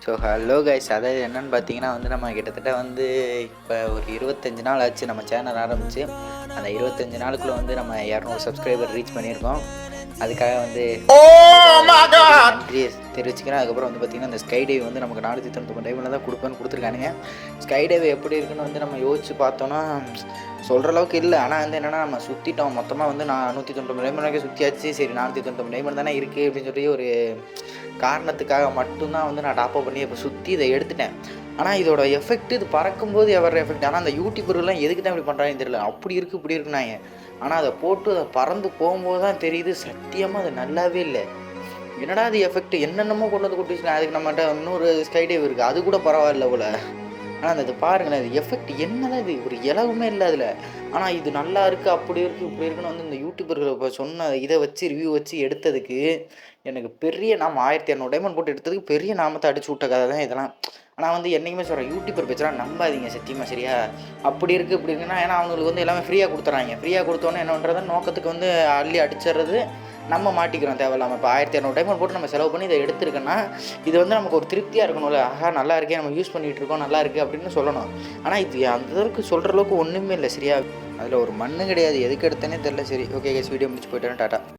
So hello guys, அதாவது என்னென்னு பார்த்தீங்கன்னா நம்ம கிட்டத்தட்ட இப்போ ஒரு 25 நாள் ஆச்சு நம்ம சேனல் ஆரம்பித்து. அந்த 25 நாளுக்குள்ளே நம்ம 200 சப்ஸ்கிரைபர் ரீச் பண்ணியிருக்கோம். அதுக்காக நன்றி தெரிவிச்சுக்கிறேன். அதுக்கப்புறம் பார்த்திங்கன்னா இந்த ஸ்கை டைவ் நமக்கு 499 டைமில் தான் கொடுத்துருக்கானுங்க. ஸ்கை டைவ் எப்படி இருக்குன்னு நம்ம யோசித்து பார்த்தோன்னா சொல்கிற அளவுக்கு இல்லை. ஆனால் என்னென்னா நம்ம சுற்றிட்டோம் மொத்தமாக நான் 199 டைமண்ட் வரைக்கும் சுற்றியாச்சு. சரி 499 டைமண்ட் தானே இருக்குது அப்படின்னு சொல்லி ஒரு காரணத்துக்காக மட்டும்தான் நான் டாப்அப் பண்ணி இப்போ சுற்றி இதை எடுத்துட்டேன். ஆனால் இதோட எஃபெக்ட் இது பறக்கும்போது எவர எஃபெக்ட். ஆனால் அந்த யூடியூபர்லாம் எதுக்கு தான் இப்படி பண்ணுறாங்கன்னு தெரியல. அப்படி இருக்குது இப்படி இருக்குனாங்க. ஆனால் அதை போட்டு அதை பறந்து போகும்போது தான் தெரியுது சத்தியமாக அது நல்லாவே இல்லை. என்னடா அது எஃபெக்ட் என்னென்னமோ கொண்டு வந்து கொடுத்துச்சுன்னா அதுக்கு நம்மகிட்ட இன்னொரு ஸ்கை டைவ் இருக்குது, அது கூட பரவாயில்ல போல். ஆனால் அது பாருங்களேன், அது எஃபெக்ட் என்னதான் இது, ஒரு இலவுமே இல்லை அதில். ஆனால் இது நல்லா இருக்குது அப்படி இருக்குது இப்படி இருக்குன்னு இந்த யூடியூபர்கள் இப்போ சொன்ன இதை வச்சு ரிவ்யூ வச்சு எடுத்ததுக்கு எனக்கு பெரிய நாம் 1200 டைமண்ட் போட்டு எடுத்ததுக்கு பெரிய நாமத்தை அடிச்சு விட்ட கதை தான் இதெல்லாம். ஆனால் என்றைக்குமே சொல்கிறேன், யூடியூபர் பேச்செல்லாம் நம்பாதீங்க சத்தியமாக, சரியா? அப்படி இருக்குது இப்படி இருக்குன்னா ஏன்னா அவங்களுக்கு எல்லாமே ஃப்ரீயாக கொடுத்துறாங்க. ஃப்ரீயாக கொடுத்தோன்னே என்ன பண்ணுறது, நோக்கத்துக்கு அள்ளி அடிச்சிடுறது, நம்ம மாட்டிக்கிறோம் தேவையில்லாமல். இப்போ 1200 டைமண்ட் போட்டு நம்ம செலவு பண்ணி இதை எடுத்துருக்கோன்னா இது நமக்கு ஒரு திருப்தியாக இருக்கணும்ல. ஆஹா நல்லா இருக்கே, நம்ம யூஸ் பண்ணிகிட்டு இருக்கோம், நல்லா இருக்குது அப்படின்னு சொல்லணும். ஆனால் இது அந்த அளவுக்கு சொல்கிற அளவுக்கு ஒன்றுமே இல்லை, சரியா? அதில் ஒரு மண்ணு கிடையாது, எதுக்கு எடுத்தேனே தெரில. சரி, ஓகே கைஸ், வீடியோ முடிச்சு போயிட்டேன், டாட்டா.